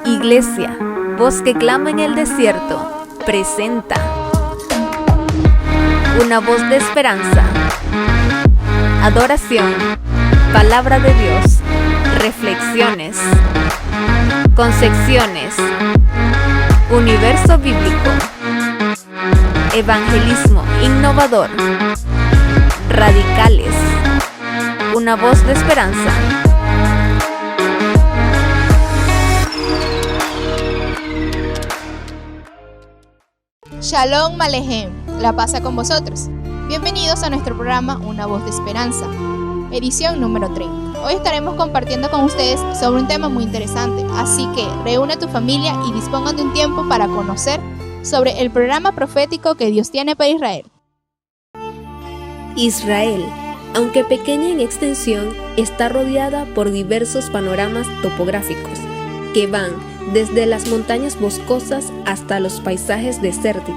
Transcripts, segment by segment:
Iglesia, voz que clama en el desierto, presenta una voz de esperanza, adoración, palabra de Dios, reflexiones, concepciones, universo bíblico, evangelismo innovador, radicales, una voz de esperanza. Shalom Alejem, la paz con vosotros. Bienvenidos a nuestro programa Una Voz de Esperanza, edición número 30. Hoy estaremos compartiendo con ustedes sobre un tema muy interesante, así que reúne a tu familia y dispongan de un tiempo para conocer sobre el programa profético que Dios tiene para Israel. Israel, aunque pequeña en extensión, está rodeada por diversos panoramas topográficos que van desde las montañas boscosas hasta los paisajes desérticos,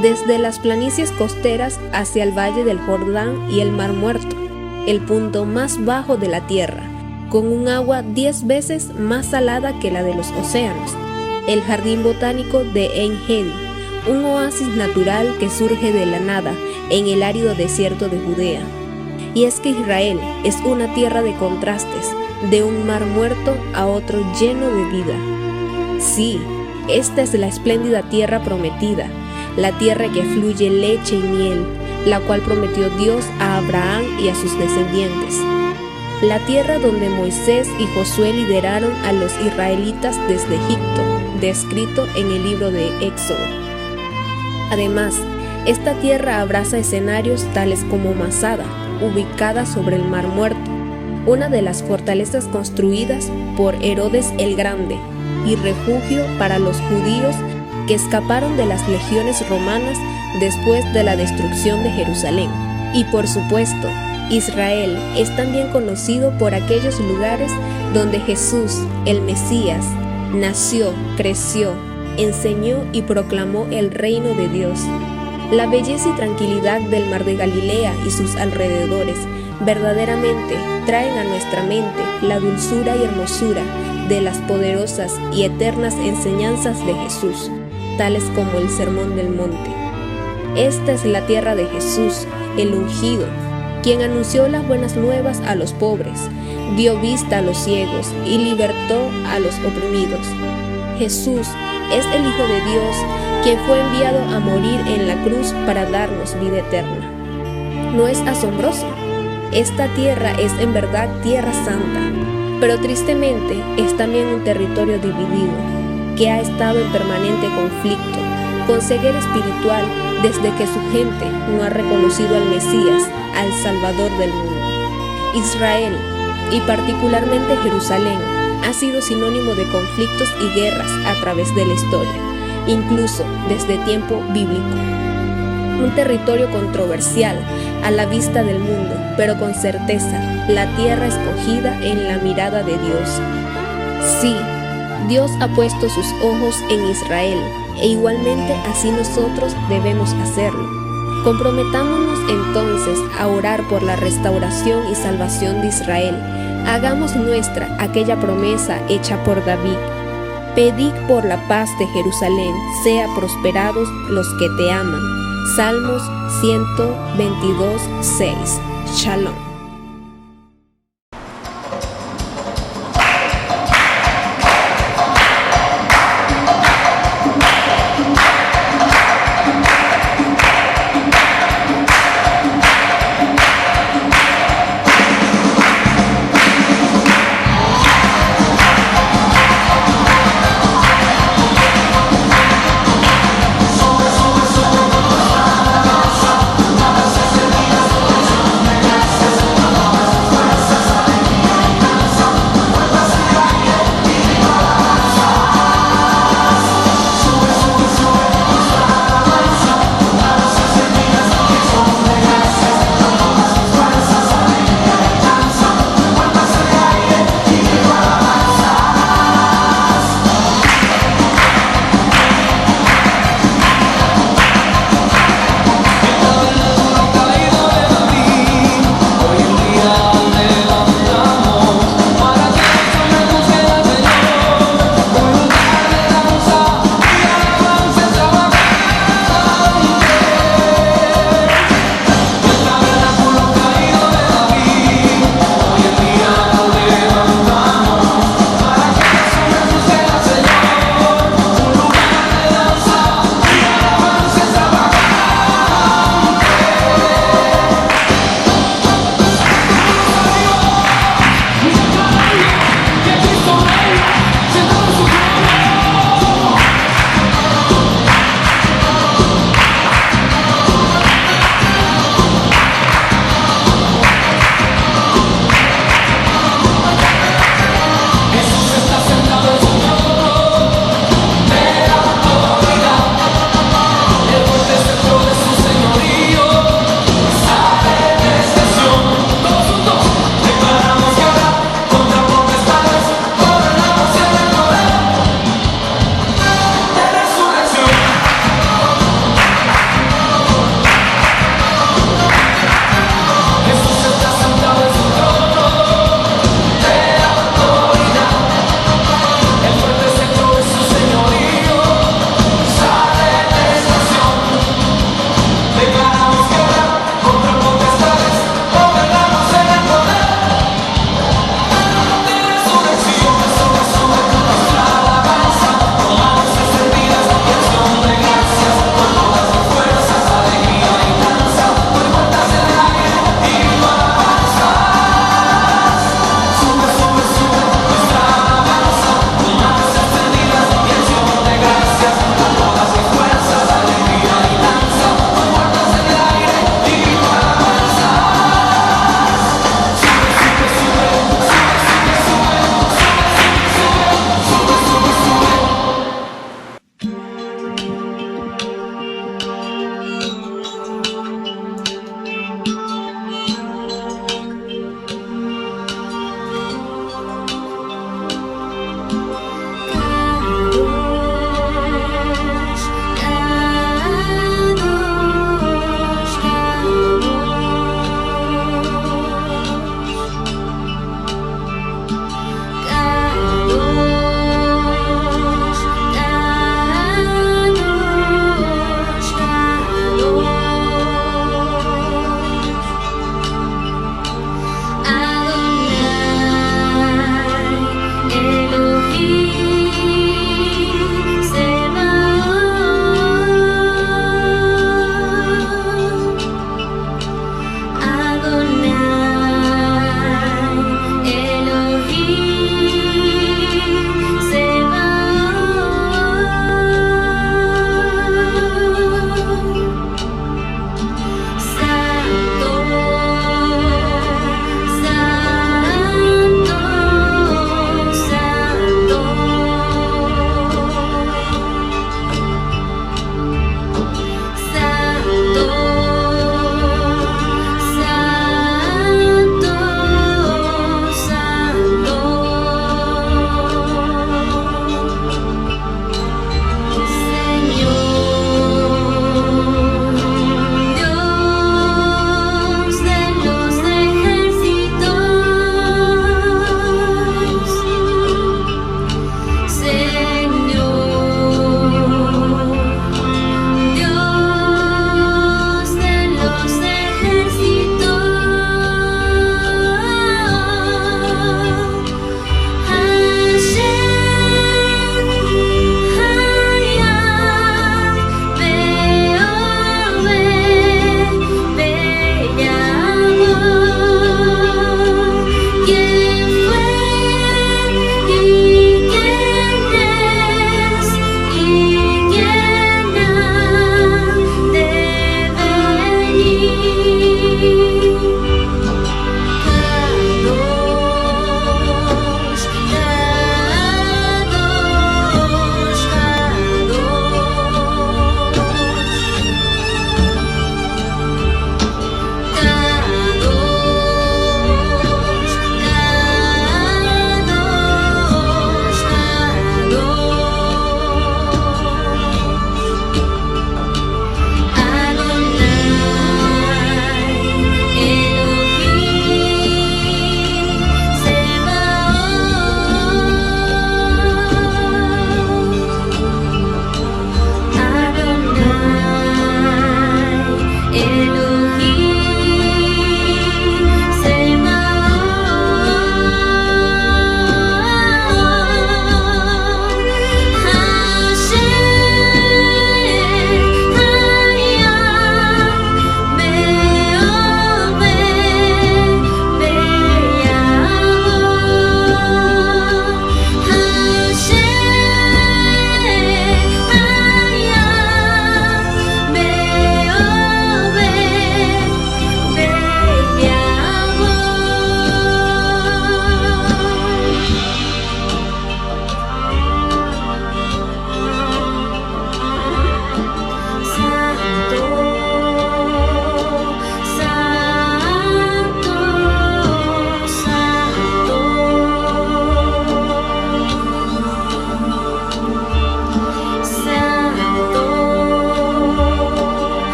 desde las planicies costeras hacia el valle del Jordán y el Mar Muerto, el punto más bajo de la tierra, con un agua 10 veces más salada que la de los océanos, el jardín botánico de Ein Gedi, un oasis natural que surge de la nada en el árido desierto de Judea. Y es que Israel es una tierra de contrastes, de un mar muerto a otro lleno de vida. Sí, esta es la espléndida tierra prometida, la tierra que fluye leche y miel, la cual prometió Dios a Abraham y a sus descendientes. La tierra donde Moisés y Josué lideraron a los israelitas desde Egipto, descrito en el libro de Éxodo. Además, esta tierra abraza escenarios tales como Masada, ubicada sobre el Mar Muerto, una de las fortalezas construidas por Herodes el Grande, y refugio para los judíos que escaparon de las legiones romanas después de la destrucción de Jerusalén. Y por supuesto, Israel es también conocido por aquellos lugares donde Jesús, el Mesías, nació, creció, enseñó y proclamó el reino de Dios. La belleza y tranquilidad del mar de Galilea y sus alrededores verdaderamente traen a nuestra mente la dulzura y hermosura de las poderosas y eternas enseñanzas de Jesús, tales como el Sermón del Monte. Esta es la tierra de Jesús, el ungido, quien anunció las buenas nuevas a los pobres, dio vista a los ciegos y libertó a los oprimidos. Jesús es el Hijo de Dios, quien fue enviado a morir en la cruz para darnos vida eterna. ¿No es asombroso? Esta tierra es en verdad tierra santa, pero tristemente es también un territorio dividido, que ha estado en permanente conflicto, con ceguera espiritual desde que su gente no ha reconocido al Mesías, al Salvador del mundo. Israel, y particularmente Jerusalén, ha sido sinónimo de conflictos y guerras a través de la historia, incluso desde tiempo bíblico. Un territorio controversial a la vista del mundo, pero con certeza, la tierra escogida en la mirada de Dios. Sí, Dios ha puesto sus ojos en Israel, e igualmente así nosotros debemos hacerlo. Comprometámonos entonces a orar por la restauración y salvación de Israel. Hagamos nuestra aquella promesa hecha por David. Pedid por la paz de Jerusalén, sea prosperados los que te aman. Salmos 122:6. Shalom.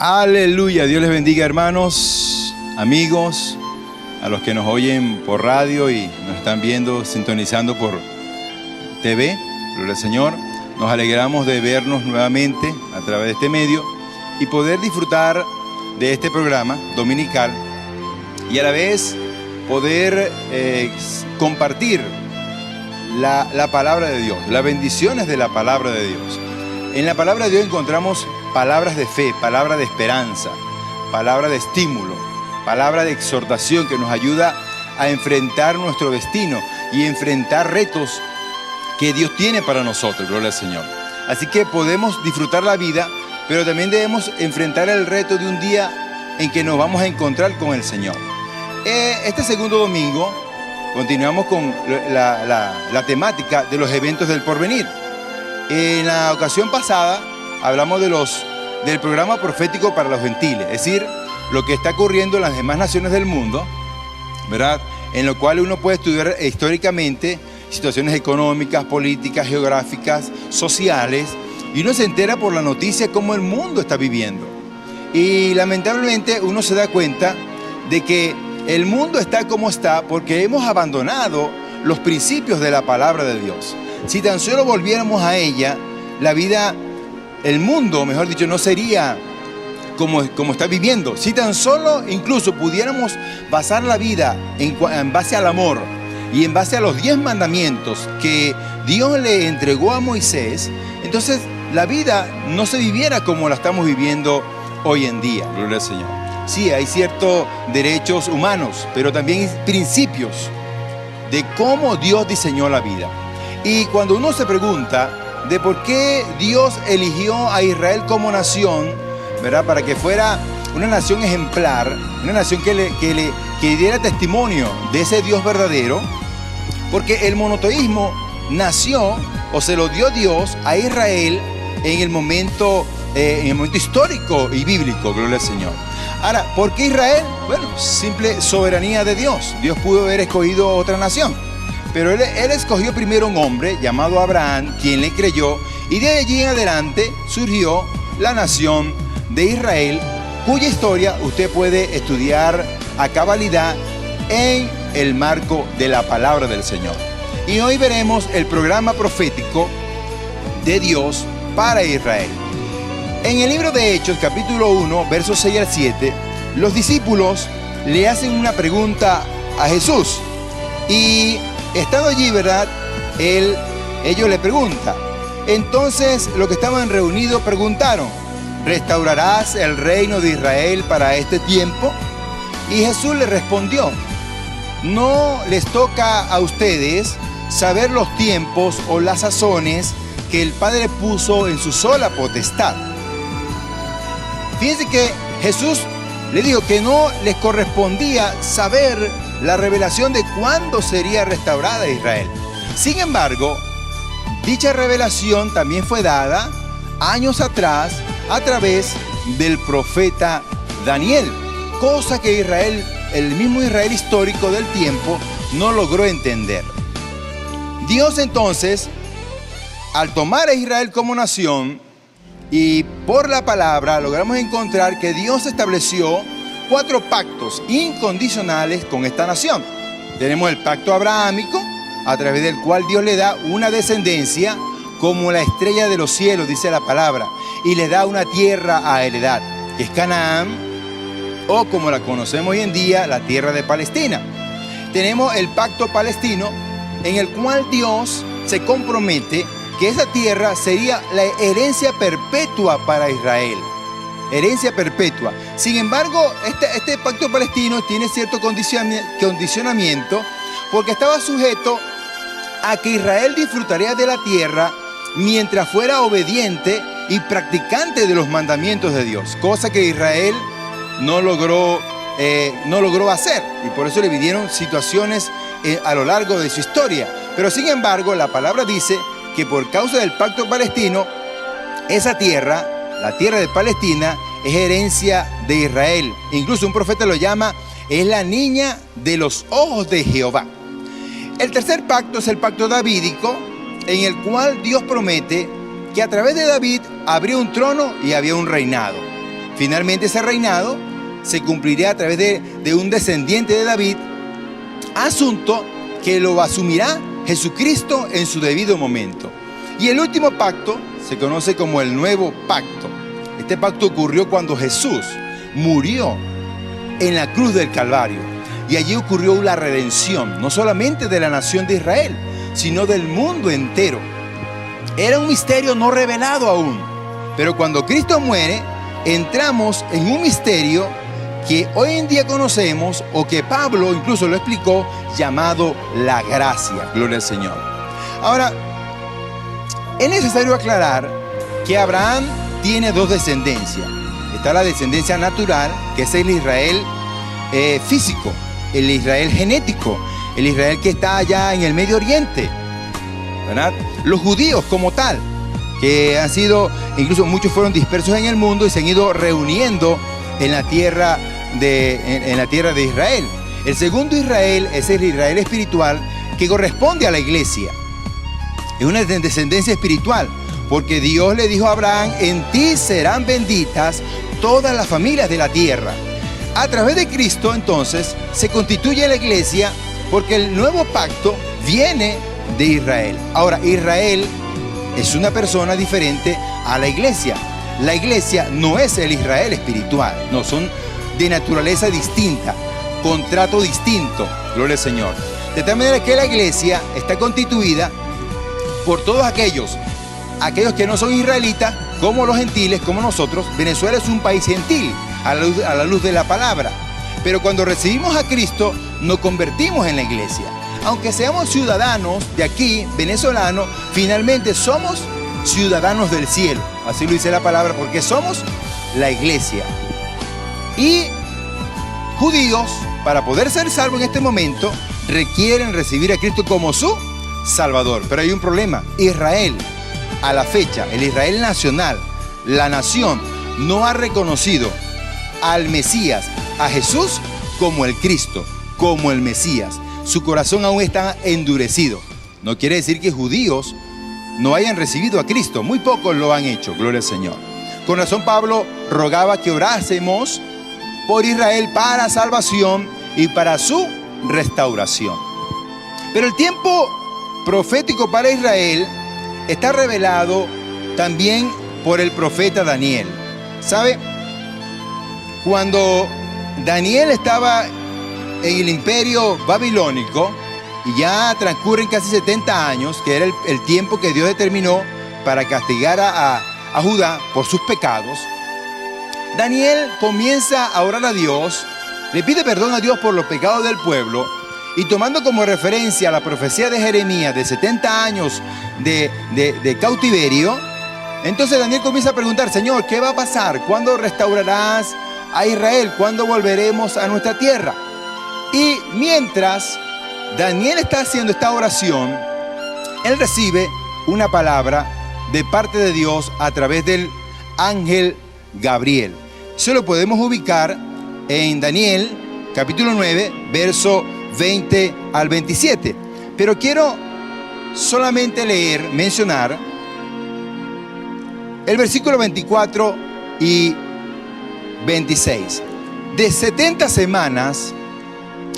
Aleluya, Dios les bendiga, hermanos, amigos, a los que nos oyen por radio y nos están viendo, sintonizando por TV, gloria al Señor. Nos alegramos de vernos nuevamente a través de este medio y poder disfrutar de este programa dominical y a la vez poder compartir la palabra de Dios, las bendiciones de la palabra de Dios. En la palabra de Dios encontramos palabras de fe, palabra de esperanza, palabra de estímulo, palabra de exhortación que nos ayuda a enfrentar nuestro destino y enfrentar retos que Dios tiene para nosotros, gloria al Señor. Así que podemos disfrutar la vida, pero también debemos enfrentar el reto de un día en que nos vamos a encontrar con el Señor. Este segundo domingo continuamos con la temática de los eventos del porvenir. En la ocasión pasada hablamos del programa profético para los gentiles, es decir, lo que está ocurriendo en las demás naciones del mundo, ¿verdad? En lo cual uno puede estudiar históricamente situaciones económicas, políticas, geográficas, sociales, y uno se entera por la noticia cómo el mundo está viviendo. Y lamentablemente uno se da cuenta de que el mundo está como está porque hemos abandonado los principios de la palabra de Dios. Si tan solo volviéramos a ella, la vida, el mundo, mejor dicho, no sería como está viviendo. Si tan solo incluso pudiéramos basar la vida en base al amor y en base a los 10 mandamientos que Dios le entregó a Moisés, entonces la vida no se viviera como la estamos viviendo hoy en día, gloria al Señor. Sí, hay ciertos derechos humanos, pero también principios de cómo Dios diseñó la vida. Y cuando uno se pregunta de por qué Dios eligió a Israel como nación, ¿verdad? Para que fuera una nación ejemplar, una nación que diera testimonio de ese Dios verdadero, porque el monoteísmo nació o se lo dio Dios a Israel en el momento histórico y bíblico, gloria al Señor. Ahora, ¿por qué Israel? Bueno, simple soberanía de Dios. Dios pudo haber escogido otra nación, pero él escogió primero un hombre llamado Abraham, quien le creyó, y de allí en adelante surgió la nación de Israel, cuya historia usted puede estudiar a cabalidad en el marco de la palabra del Señor. Y hoy veremos el programa profético de Dios para Israel. En el libro de Hechos, capítulo 1, versos 6 al 7, los discípulos le hacen una pregunta a Jesús. Y estando allí, ¿verdad? Ellos le preguntan. Entonces los que estaban reunidos preguntaron: ¿restaurarás el reino de Israel para este tiempo? Y Jesús le respondió: no les toca a ustedes saber los tiempos o las sazones que el Padre puso en su sola potestad. Fíjense que Jesús le dijo que no les correspondía saber la revelación de cuándo sería restaurada Israel. Sin embargo, dicha revelación también fue dada años atrás a través del profeta Daniel, cosa que Israel, el mismo Israel histórico del tiempo, no logró entender. Dios entonces, al tomar a Israel como nación y por la palabra, logramos encontrar que Dios estableció 4 pactos incondicionales con esta nación. Tenemos el pacto abrahámico, a través del cual Dios le da una descendencia como la estrella de los cielos, dice la palabra, y le da una tierra a heredad, que es Canaán, o como la conocemos hoy en día, la tierra de Palestina. Tenemos el pacto palestino, en el cual Dios se compromete que esa tierra sería la herencia perpetua para Israel. Herencia perpetua. Sin embargo, este pacto palestino tiene cierto condicionamiento, porque estaba sujeto a que Israel disfrutaría de la tierra mientras fuera obediente y practicante de los mandamientos de Dios, cosa que Israel no logró hacer, y por eso le vinieron situaciones a lo largo de su historia. Pero sin embargo, la palabra dice que por causa del pacto palestino, esa tierra, la tierra de Palestina, es herencia de Israel. Incluso un profeta lo llama, es la niña de los ojos de Jehová. El tercer pacto es el pacto davídico, en el cual Dios promete que a través de David habría un trono y había un reinado. Finalmente ese reinado se cumpliría a través de un descendiente de David, asunto que lo asumirá Jesucristo en su debido momento. Y el último pacto se conoce como el Nuevo Pacto. Este pacto ocurrió cuando Jesús murió en la cruz del Calvario. Y allí ocurrió la redención, no solamente de la nación de Israel, sino del mundo entero. Era un misterio no revelado aún. Pero cuando Cristo muere, entramos en un misterio que hoy en día conocemos, o que Pablo incluso lo explicó, llamado la gracia. Gloria al Señor. Ahora, es necesario aclarar que Abraham tiene dos descendencias. Está la descendencia natural, que es el Israel físico, el Israel genético, el Israel que está allá en el Medio Oriente, ¿verdad? Los judíos como tal, que han sido, incluso muchos fueron dispersos en el mundo y se han ido reuniendo en la tierra de Israel. El segundo Israel es el Israel espiritual, que corresponde a la iglesia. Es una descendencia espiritual, porque Dios le dijo a Abraham: en ti serán benditas todas las familias de la tierra. A través de Cristo, entonces, se constituye la iglesia, porque el nuevo pacto viene de Israel. Ahora, Israel es una persona diferente a la iglesia. La iglesia no es el Israel espiritual, no, son de naturaleza distinta, contrato distinto, gloria al Señor. De tal manera que la iglesia está constituida por todos aquellos que no son israelitas, como los gentiles, como nosotros. Venezuela es un país gentil a la luz de la palabra. Pero cuando recibimos a Cristo, nos convertimos en la iglesia. Aunque seamos ciudadanos de aquí, venezolanos, finalmente somos ciudadanos del cielo. Así lo dice la palabra, porque somos la iglesia. Y judíos, para poder ser salvos en este momento, requieren recibir a Cristo como su Salvador. Pero hay un problema. Israel, a la fecha, el Israel nacional, la nación, no ha reconocido al Mesías, a Jesús, como el Cristo, como el Mesías. Su corazón aún está endurecido. No quiere decir que judíos no hayan recibido a Cristo. Muy pocos lo han hecho, gloria al Señor. Con razón Pablo rogaba que orásemos por Israel para salvación y para su restauración. Pero el tiempo profético para Israel está revelado también por el profeta Daniel. ¿Sabe? Cuando Daniel estaba en el imperio babilónico, y ya transcurren casi 70 años, que era el tiempo que Dios determinó para castigar a Judá por sus pecados, Daniel comienza a orar a Dios, le pide perdón a Dios por los pecados del pueblo, y tomando como referencia la profecía de Jeremías de 70 años de cautiverio, entonces Daniel comienza a preguntar: Señor, ¿qué va a pasar? ¿Cuándo restaurarás a Israel? ¿Cuándo volveremos a nuestra tierra? Y mientras Daniel está haciendo esta oración, él recibe una palabra de parte de Dios a través del ángel Gabriel. Eso lo podemos ubicar en Daniel, capítulo 9, verso 20 al 27. Pero quiero solamente mencionar el versículo 24 y 26. De 70 semanas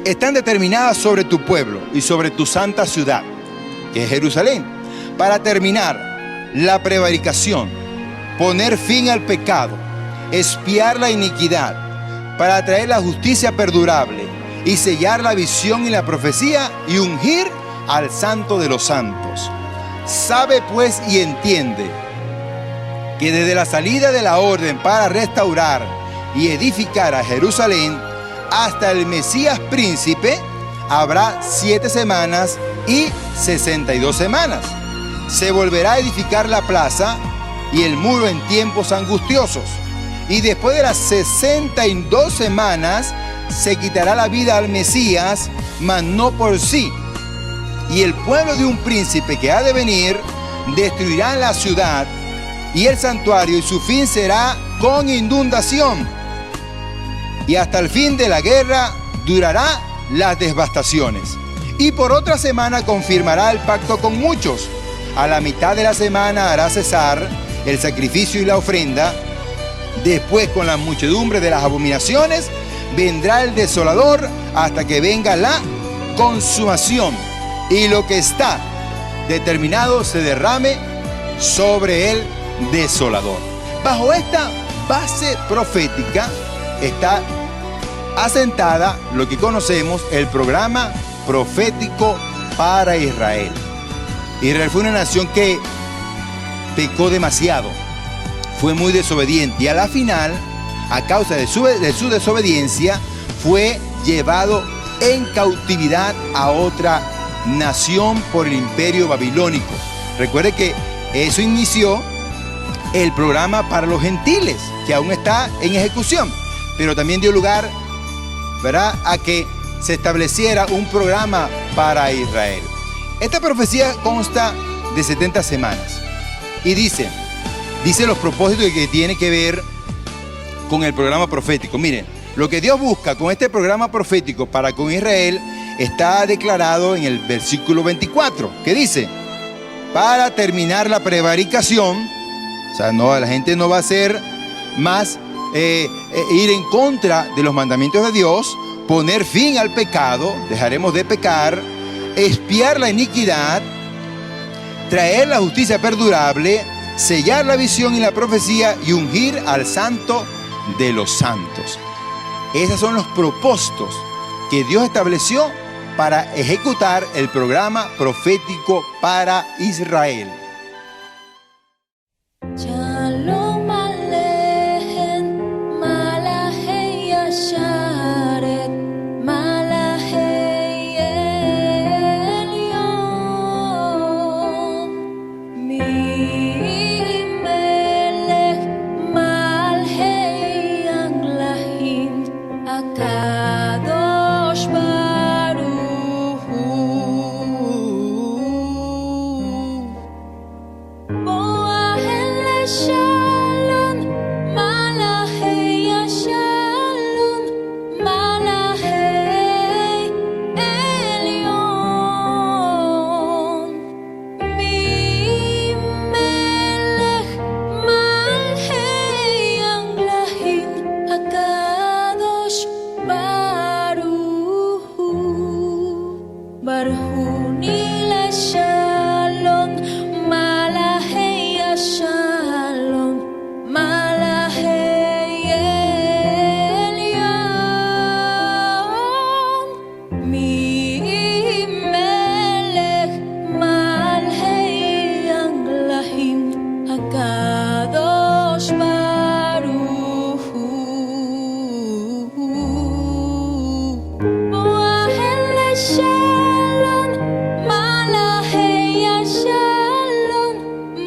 están determinadas sobre tu pueblo y sobre tu santa ciudad, que es Jerusalén, para terminar la prevaricación, poner fin al pecado, expiar la iniquidad, para traer la justicia perdurable y sellar la visión y la profecía y ungir al Santo de los Santos. Sabe pues y entiende que desde la salida de la orden para restaurar y edificar a Jerusalén hasta el Mesías príncipe habrá 7 semanas y 62 semanas. Se volverá a edificar la plaza y el muro en tiempos angustiosos. Y después de las 62 semanas se quitará la vida al Mesías, mas no por sí. Y el pueblo de un príncipe que ha de venir destruirá la ciudad y el santuario, y su fin será con inundación. Y hasta el fin de la guerra durará las devastaciones. Y por otra semana confirmará el pacto con muchos. A la mitad de la semana hará cesar el sacrificio y la ofrenda, Después, con la muchedumbre de las abominaciones, vendrá el desolador hasta que venga la consumación y lo que está determinado se derrame sobre el desolador. Bajo esta base profética está asentada lo que conocemos el programa profético para Israel. Israel fue una nación que pecó demasiado, fue muy desobediente y a la final, a causa de su desobediencia, fue llevado en cautividad a otra nación por el imperio babilónico. Recuerde que eso inició el programa para los gentiles, que aún está en ejecución, pero también dio lugar, ¿verdad?, a que se estableciera un programa para Israel. Esta profecía consta de 70 semanas y dice los propósitos que tiene que ver con el programa profético. Miren, lo que Dios busca con este programa profético para con Israel está declarado en el versículo 24, que dice: para terminar la prevaricación, o sea, la gente no va a hacer más ir en contra de los mandamientos de Dios, poner fin al pecado, dejaremos de pecar, expiar la iniquidad, traer la justicia perdurable, sellar la visión y la profecía y ungir al santo de los santos. Esos son los propósitos que Dios estableció para ejecutar el programa profético para Israel. Shalom Aleichem, Malachei Yasharet, Malachei Elyon, Mi Melech, Malchei Anglahim, Akadosh Baruch Hu. Shalom, Malachei Shalom, Malachei Elyon, Mi Melech, Malchei Anglahim, Akadosh Baruch Hu. Barhuni leShalom, Malachei Shalom, Malachei Elyon, Mi Melech, Malchei Anglahim, Akadosh Baruch Hu. Boahel Shalom, Malachei Shalom,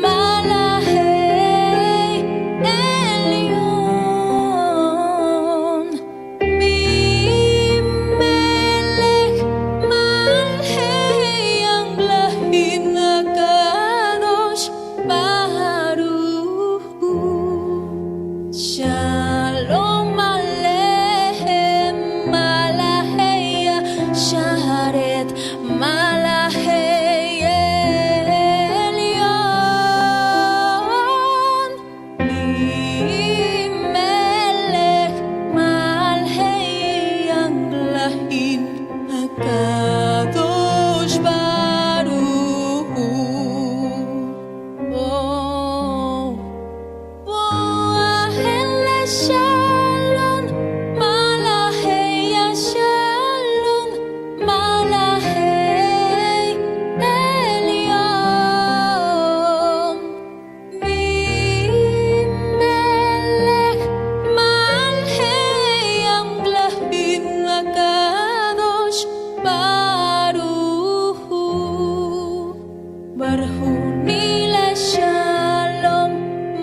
Malachei Elyon, Mi Melech, Malchei Anglahim, Akadosh Baruch Hu. Shalom Aleichem, Malachei Yasharet, Malachei Elyon, Mi Melech, Malchei Anglahim, Akadosh Baruch Hu. Boahel Shalom, Malachei Shalom, Malachei Elyon, Mi Melech, Malchei Anglahim, Akadosh Baruch Hu. Barhuni leShalom,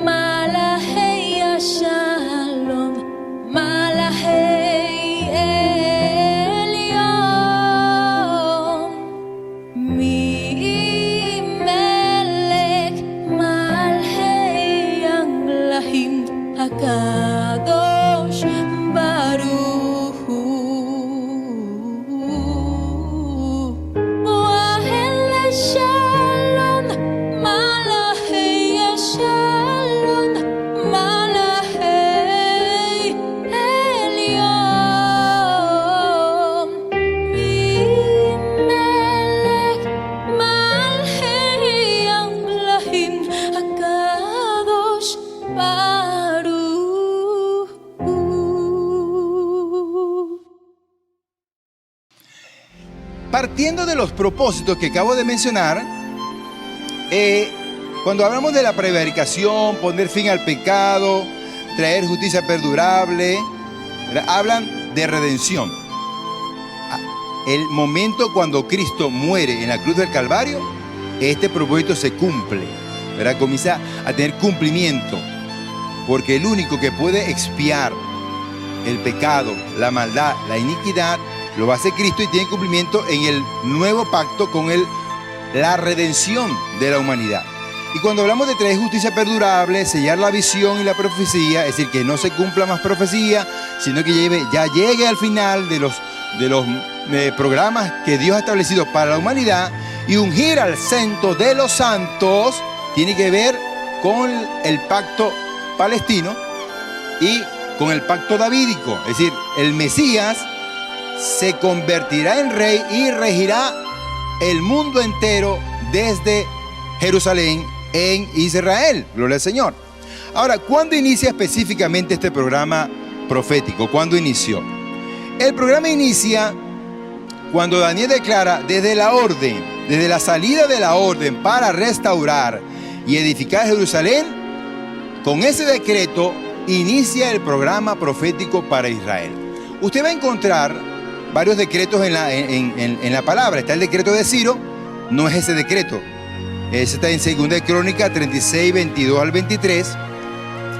Malachei Shalom, Malachei Elyon, Mi Melech, Malchei Anglahim, Akadosh Baruch Hu. Boahel Shalom, Malachei Shalom, Malachei partiendo de los propósitos que acabo de mencionar, cuando hablamos de la prevaricación, poner fin al pecado, traer justicia perdurable, ¿verdad?, hablan de redención. El momento cuando Cristo muere en la cruz del Calvario, este propósito se cumple, ¿verdad? Comienza a tener cumplimiento, porque el único que puede expiar el pecado, la maldad, la iniquidad, lo va a hacer Cristo, y tiene cumplimiento en el nuevo pacto con la redención de la humanidad. Y cuando hablamos de traer justicia perdurable, sellar la visión y la profecía, es decir, que no se cumpla más profecía, sino que llegue al final de los programas que Dios ha establecido para la humanidad, y ungir al Santo de los Santos, tiene que ver con el pacto palestino y con el pacto davídico. Es decir, el Mesías se convertirá en rey y regirá el mundo entero desde Jerusalén en Israel. Gloria al Señor. Ahora, ¿cuándo inicia específicamente este programa profético? ¿Cuándo inició? El programa inicia cuando Daniel declara desde la salida de la orden para restaurar y edificar Jerusalén. Con ese decreto inicia el programa profético para Israel. Usted va a encontrar varios decretos en la palabra. Está el decreto de Ciro, no es ese decreto. Ese está en 2 de Crónicas 36, 22 al 23.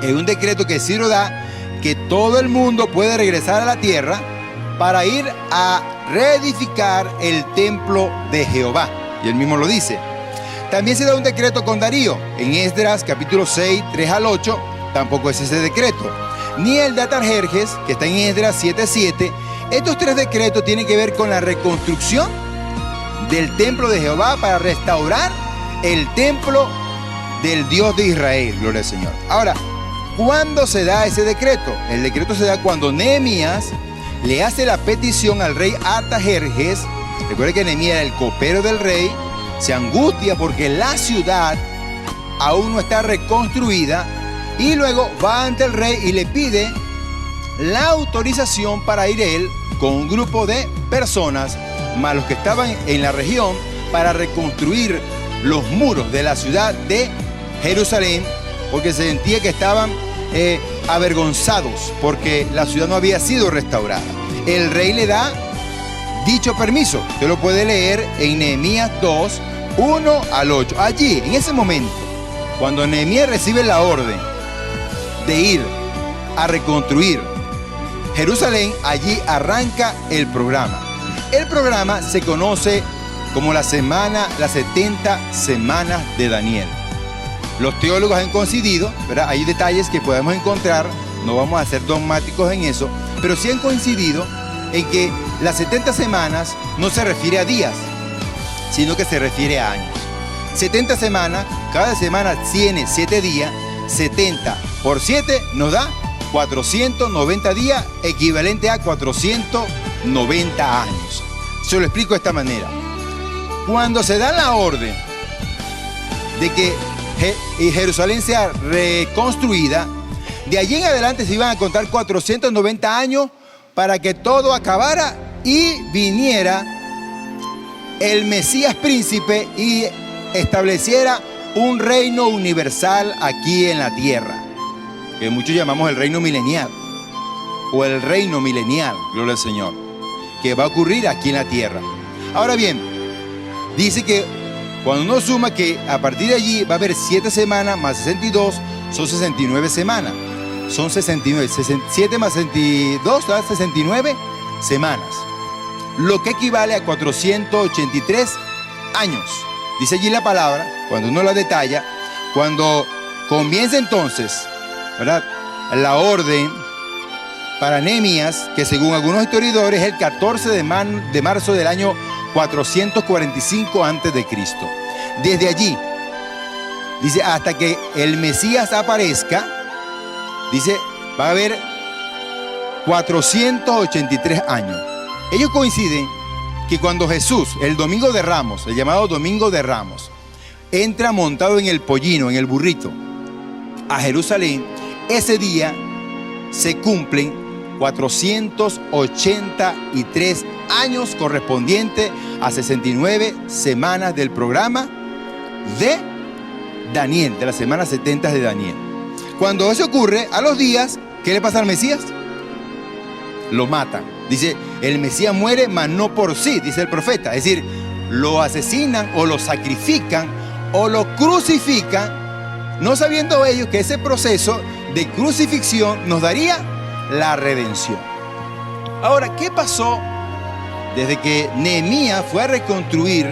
Es un decreto que Ciro da, que todo el mundo puede regresar a la tierra para ir a reedificar el templo de Jehová. Y él mismo lo dice. También se da un decreto con Darío, en Esdras capítulo 6, 3 al 8, tampoco es ese decreto. Ni el de Atarjerjes, que está en Esdras 7, 7. Estos tres decretos tienen que ver con la reconstrucción del templo de Jehová para restaurar el templo del Dios de Israel. Gloria al Señor. Ahora, ¿cuándo se da ese decreto? El decreto se da cuando Nehemías le hace la petición al rey Artajerjes. Recuerde que Nehemías era el copero del rey. Se angustia porque la ciudad aún no está reconstruida, y luego va ante el rey y le pide la autorización para ir él con un grupo de personas, más los que estaban en la región, para reconstruir los muros de la ciudad de Jerusalén, porque se sentía que estaban avergonzados porque la ciudad no había sido restaurada. El rey le da dicho permiso. Usted lo puede leer en Nehemías 2, 1 al 8. Allí, en ese momento, cuando Nehemías recibe la orden de ir a reconstruir Jerusalén, allí arranca el programa. El programa se conoce como las 70 semanas de Daniel. Los teólogos han coincidido, ¿verdad? Hay detalles que podemos encontrar, no vamos a ser dogmáticos en eso, pero sí han coincidido en que las 70 semanas no se refiere a días, sino que se refiere a años. 70 semanas, cada semana tiene 7 días, 70 por 7 nos da 490 días, equivalente a 490 años. Se lo explico de esta manera. Cuando se da la orden de que Jerusalén sea reconstruida, de allí en adelante se iban a contar 490 años para que todo acabara y viniera el Mesías príncipe y estableciera un reino universal aquí en la tierra, que muchos llamamos el reino milenial o el reino milenial, gloria al Señor, que va a ocurrir aquí en la tierra. Ahora bien, dice que cuando uno suma que a partir de allí va a haber 7 semanas más 62, son 69 semanas. Son 69, 7 más 62 da 69 semanas, lo que equivale a 483 años. Dice allí la palabra, cuando uno la detalla, cuando comienza entonces, ¿verdad?, la orden para Nehemías, que según algunos historiadores es el 14 de marzo del año 445 a.C. Desde allí, dice, hasta que el Mesías aparezca, dice, va a haber 483 años. Ellos coinciden que cuando Jesús, el Domingo de Ramos, el llamado Domingo de Ramos, entra montado en el pollino, en el burrito, a Jerusalén, ese día se cumplen 483 años correspondiente a 69 semanas del programa de Daniel, de las semanas 70 de Daniel. Cuando eso ocurre, a los días, ¿qué le pasa al Mesías? Lo matan. Dice, el Mesías muere, mas no por sí, dice el profeta. Es decir, lo asesinan o lo sacrifican o lo crucifican, no sabiendo ellos que ese proceso de crucifixión nos daría la redención. Ahora, ¿qué pasó desde que Nehemías fue a reconstruir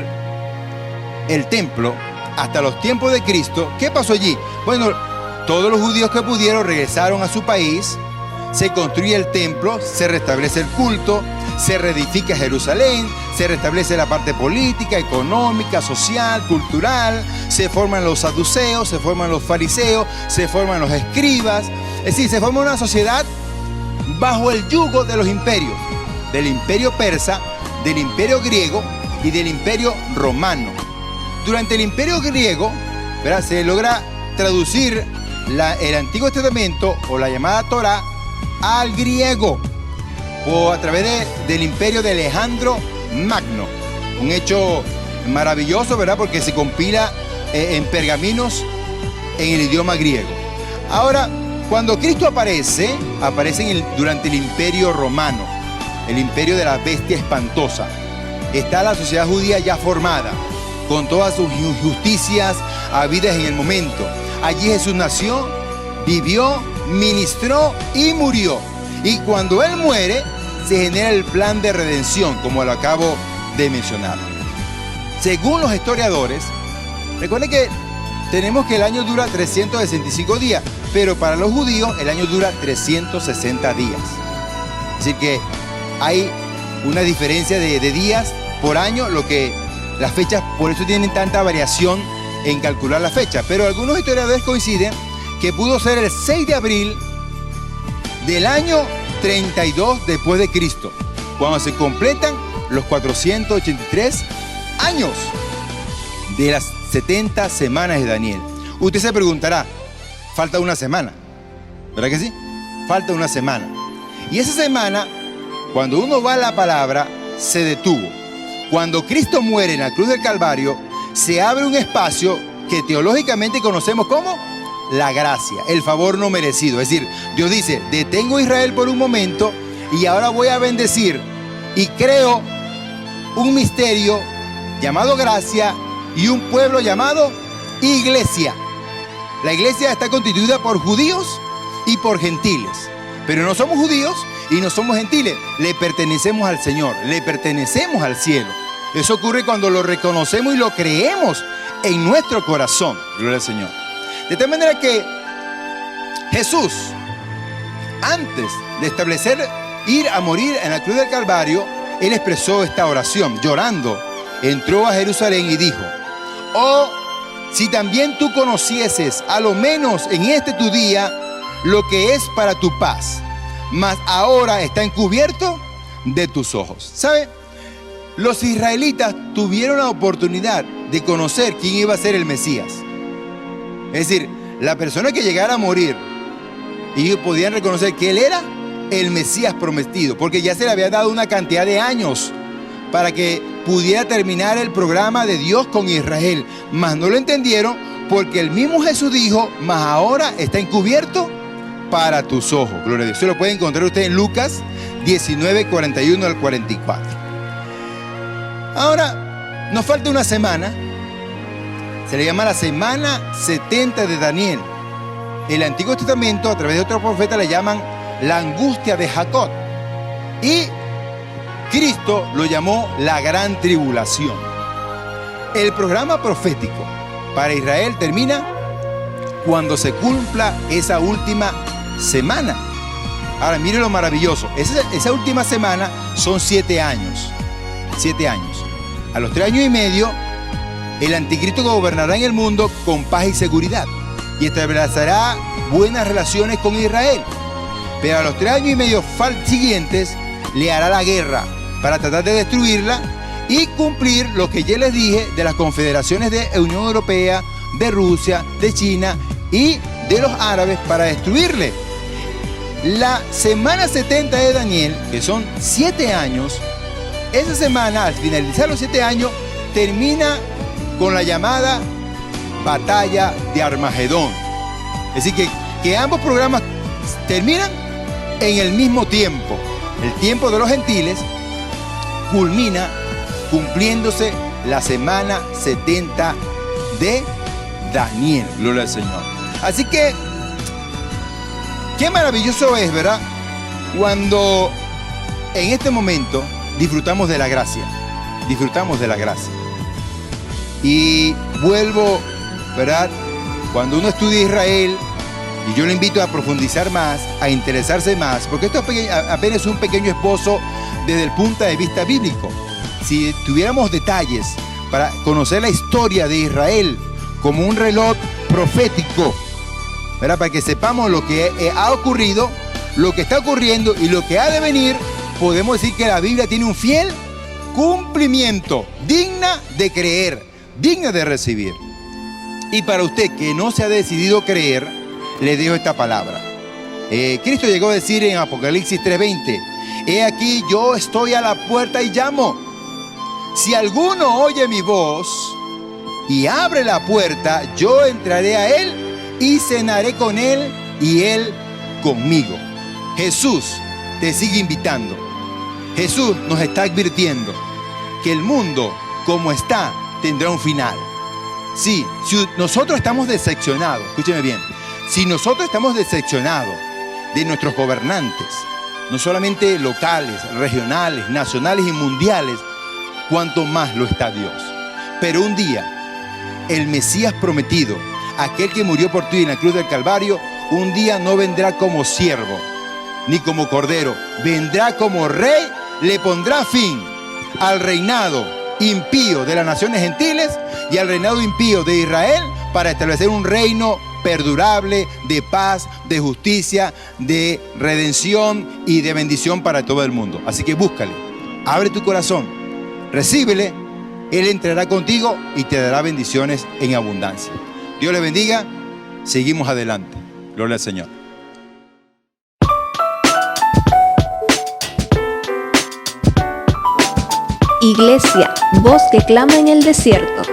el templo hasta los tiempos de Cristo? ¿Qué pasó allí? Bueno, todos los judíos que pudieron regresaron a su país, se construye el templo, se restablece el culto, se reedifica Jerusalén, se restablece la parte política, económica, social, cultural, se forman los saduceos, se forman los fariseos, se forman los escribas. Es decir, se forma una sociedad bajo el yugo de los imperios, del imperio persa, del imperio griego y del imperio romano. Durante el imperio griego, ¿verdad?, se logra traducir el Antiguo Testamento o la llamada Torá al griego o a través del imperio de Alejandro Magno. Un hecho maravilloso, ¿verdad?, porque se compila en pergaminos en el idioma griego. Ahora, cuando Cristo aparece durante el imperio romano, el imperio de la bestia espantosa. Está la sociedad judía ya formada, con todas sus injusticias habidas en el momento. Allí Jesús nació, vivió, ministró y murió. Y cuando Él muere, se genera el plan de redención, como lo acabo de mencionar. Según los historiadores, recuerden que tenemos que el año dura 365 días, pero para los judíos el año dura 360 días. Así que hay una diferencia de días por año, lo que las fechas, por eso tienen tanta variación en calcular la fecha. Pero algunos historiadores coinciden que pudo ser el 6 de abril del año 32 después de Cristo, cuando se completan los 483 años de las 70 semanas de Daniel. Usted se preguntará, falta una semana, ¿verdad que sí? Falta una semana. Y esa semana, cuando uno va a la palabra, se detuvo. Cuando Cristo muere en la cruz del Calvario, se abre un espacio que teológicamente conocemos como la gracia, el favor no merecido. Es decir, Dios dice, detengo a Israel por un momento y ahora voy a bendecir y creo un misterio llamado gracia y un pueblo llamado iglesia. La iglesia está constituida por judíos y por gentiles, pero no somos judíos y no somos gentiles, le pertenecemos al Señor, le pertenecemos al cielo. Eso ocurre cuando lo reconocemos y lo creemos en nuestro corazón. Gloria al Señor. De tal manera que Jesús, antes de establecer ir a morir en la cruz del Calvario, Él expresó esta oración, llorando, entró a Jerusalén y dijo, oh, si también tú conocieses, a lo menos en este tu día, lo que es para tu paz, mas ahora está encubierto de tus ojos. ¿Sabe? Los israelitas tuvieron la oportunidad de conocer quién iba a ser el Mesías. Es decir, la persona que llegara a morir, ellos podían reconocer que Él era el Mesías prometido, porque ya se le había dado una cantidad de años para que pudiera terminar el programa de Dios con Israel. Mas no lo entendieron porque el mismo Jesús dijo, mas ahora está encubierto para tus ojos. Gloria a Dios. Se lo puede encontrar usted en Lucas 19, 41 al 44. Ahora, nos falta una semana. Se le llama la semana 70 de Daniel. El Antiguo Testamento, a través de otros profetas, le llaman la angustia de Jacob. Y Cristo lo llamó la gran tribulación. El programa profético para Israel termina cuando se cumpla esa última semana. Ahora, mire lo maravilloso. Esa última semana son 7 años. 7 años. A los 3 años y medio, el anticristo gobernará en el mundo con paz y seguridad y establecerá buenas relaciones con Israel. Pero a los 3 años y medio siguientes, le hará la guerra para tratar de destruirla y cumplir lo que ya les dije de las confederaciones de Unión Europea, de Rusia, de China y de los árabes para destruirle. La semana 70 de Daniel, que son 7 años, esa semana, al finalizar los 7 años, termina con la llamada Batalla de Armagedón. Es decir, que ambos programas terminan en el mismo tiempo. El tiempo de los gentiles culmina cumpliéndose la semana 70 de Daniel. Gloria al Señor. Así que, qué maravilloso es, ¿verdad? Cuando en este momento disfrutamos de la gracia. Disfrutamos de la gracia. Y vuelvo, ¿verdad? Cuando uno estudia Israel, y yo le invito a profundizar más, a interesarse más, porque esto apenas es un pequeño esbozo desde el punto de vista bíblico. Si tuviéramos detalles para conocer la historia de Israel como un reloj profético, ¿verdad? Para que sepamos lo que ha ocurrido, lo que está ocurriendo y lo que ha de venir, podemos decir que la Biblia tiene un fiel cumplimiento, digna de creer, digna de recibir. Y para usted que no se ha decidido creer, le dejo esta palabra. Cristo llegó a decir en Apocalipsis 3:20, he aquí yo estoy a la puerta y llamo. Si alguno oye mi voz y abre la puerta, yo entraré a él y cenaré con él y él conmigo. Jesús te sigue invitando. Jesús nos está advirtiendo que el mundo como está tendrá un final. Sí, si nosotros estamos decepcionados, escúcheme bien, si nosotros estamos decepcionados de nuestros gobernantes, no solamente locales, regionales, nacionales y mundiales, cuanto más lo está Dios. Pero un día, el Mesías prometido, aquel que murió por ti en la cruz del Calvario, un día no vendrá como siervo, ni como cordero, vendrá como rey, le pondrá fin al reinado impío de las naciones gentiles y al reinado impío de Israel para establecer un reino perdurable de paz, de justicia, de redención y de bendición para todo el mundo. Así que búscale, abre tu corazón, recíbele, Él entrará contigo y te dará bendiciones en abundancia. Dios le bendiga, seguimos adelante. Gloria al Señor. Iglesia, voz que clama en el desierto.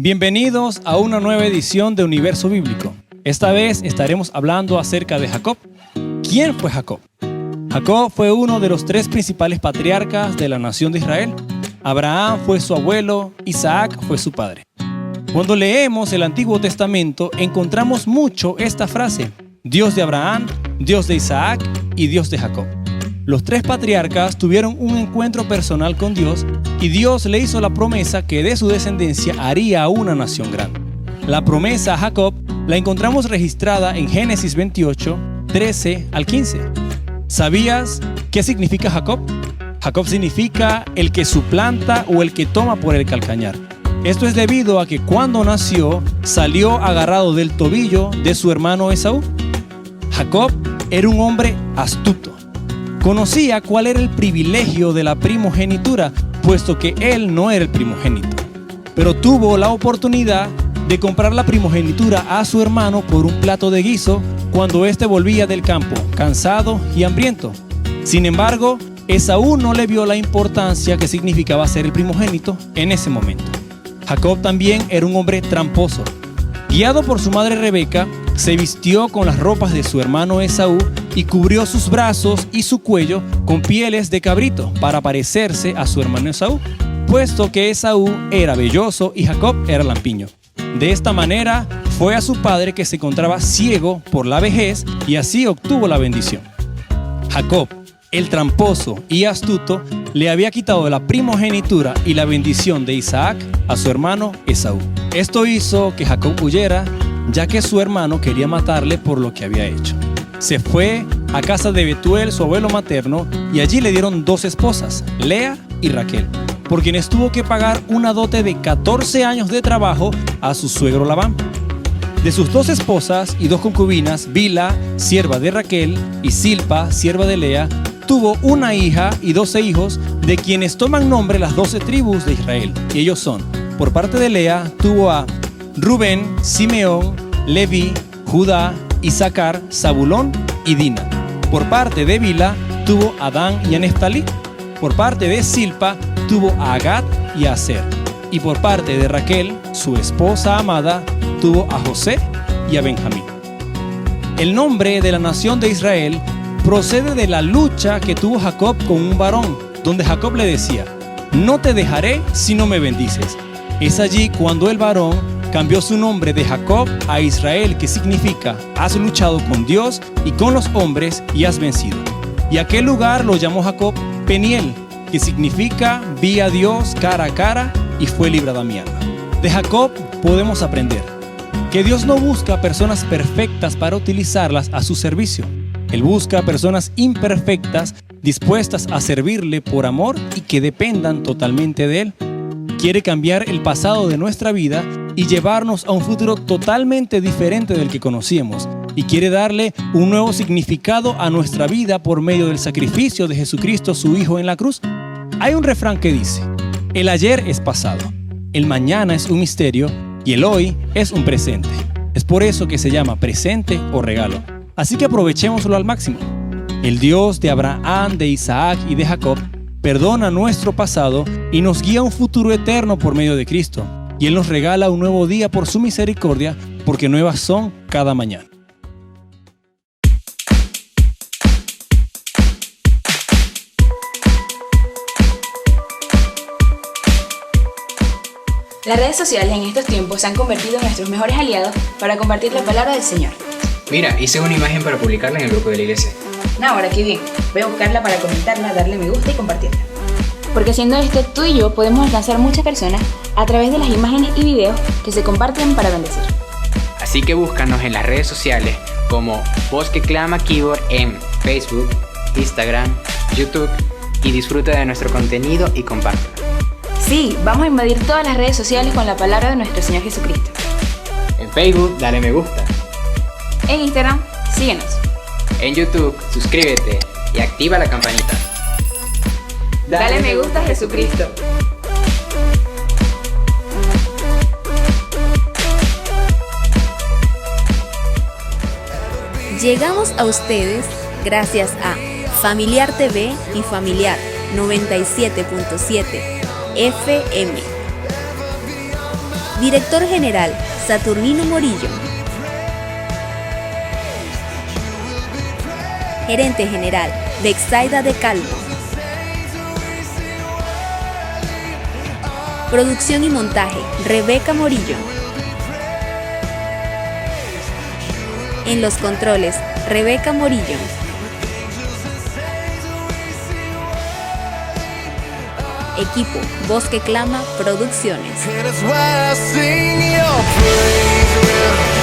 Bienvenidos a una nueva edición de Universo Bíblico. Esta vez estaremos hablando acerca de Jacob. ¿Quién fue Jacob? Jacob fue uno de los 3 principales patriarcas de la nación de Israel. Abraham fue su abuelo, Isaac fue su padre. Cuando leemos el Antiguo Testamento, encontramos mucho esta frase: Dios de Abraham, Dios de Isaac y Dios de Jacob. Los 3 patriarcas tuvieron un encuentro personal con Dios y Dios le hizo la promesa que de su descendencia haría una nación grande. La promesa a Jacob la encontramos registrada en Génesis 28, 13 al 15. ¿Sabías qué significa Jacob? Jacob significa el que suplanta o el que toma por el calcañar. Esto es debido a que cuando nació salió agarrado del tobillo de su hermano Esaú. Jacob era un hombre astuto. Conocía cuál era el privilegio de la primogenitura, puesto que él no era el primogénito. Pero tuvo la oportunidad de comprar la primogenitura a su hermano por un plato de guiso cuando éste volvía del campo, cansado y hambriento. Sin embargo, Esaú no le vio la importancia que significaba ser el primogénito en ese momento. Jacob también era un hombre tramposo. Guiado por su madre Rebeca, se vistió con las ropas de su hermano Esaú y cubrió sus brazos y su cuello con pieles de cabrito para parecerse a su hermano Esaú, puesto que Esaú era velloso y Jacob era lampiño. De esta manera fue a su padre, que se encontraba ciego por la vejez, y así obtuvo la bendición. Jacob, el tramposo y astuto, le había quitado la primogenitura y la bendición de Isaac a su hermano Esaú. Esto hizo que Jacob huyera, ya que su hermano quería matarle por lo que había hecho. Se fue a casa de Betuel, su abuelo materno, y allí le dieron 2 esposas, Lea y Raquel, por quienes tuvo que pagar una dote de 14 años de trabajo a su suegro Labán. De sus 2 esposas y 2 concubinas, Bilha, sierva de Raquel, y Silpa, sierva de Lea, tuvo una hija y 12 hijos, de quienes toman nombre las 12 tribus de Israel. Y ellos son: por parte de Lea, tuvo a Rubén, Simeón, Leví, Judá, Isaacar, Zabulón y Dina. Por parte de Bilha, tuvo a Dan y a Neftalí. Por parte de Silpa, tuvo a Gad y a Aser. Y por parte de Raquel, su esposa amada, tuvo a José y a Benjamín. El nombre de la nación de Israel procede de la lucha que tuvo Jacob con un varón, donde Jacob le decía: no te dejaré si no me bendices. Es allí cuando el varón cambió su nombre de Jacob a Israel, que significa has luchado con Dios y con los hombres y has vencido. Y aquel lugar lo llamó Jacob Peniel, que significa vi a Dios cara a cara y fue librada mi alma. De Jacob podemos aprender que Dios no busca personas perfectas para utilizarlas a su servicio. Él busca personas imperfectas dispuestas a servirle por amor y que dependan totalmente de Él. Quiere cambiar el pasado de nuestra vida y llevarnos a un futuro totalmente diferente del que conocíamos, y quiere darle un nuevo significado a nuestra vida por medio del sacrificio de Jesucristo, su Hijo, en la cruz. Hay un refrán que dice: el ayer es pasado, el mañana es un misterio y el hoy es un presente. Es por eso que se llama presente o regalo. Así que aprovechémoslo al máximo. El Dios de Abraham, de Isaac y de Jacob perdona nuestro pasado y nos guía a un futuro eterno por medio de Cristo. Y Él nos regala un nuevo día por su misericordia, porque nuevas son cada mañana. Las redes sociales en estos tiempos se han convertido en nuestros mejores aliados para compartir la palabra del Señor. Mira, hice una imagen para publicarla en el grupo de la iglesia. No, ahora qué bien. Voy a buscarla para comentarla, darle me gusta y compartirla. Porque haciendo esto, tú y yo podemos alcanzar muchas personas a través de las imágenes y videos que se comparten para bendecir. Así que búscanos en las redes sociales como Voz que Clama Keyboard en Facebook, Instagram, YouTube, y disfruta de nuestro contenido y compártelo. Sí, vamos a invadir todas las redes sociales con la palabra de nuestro Señor Jesucristo. En Facebook, dale me gusta. En Instagram, síguenos. En YouTube, suscríbete y activa la campanita. Dale me gusta a Jesucristo. Llegamos a ustedes gracias a Familiar TV y Familiar 97.7 FM. Director General, Saturnino Morillo. Gerente General, Bexaida de Calvo. Producción y montaje, Rebeca Morillo. En los controles, Rebeca Morillo. Equipo, Voz que Clama Producciones. And it's why I sing your praise.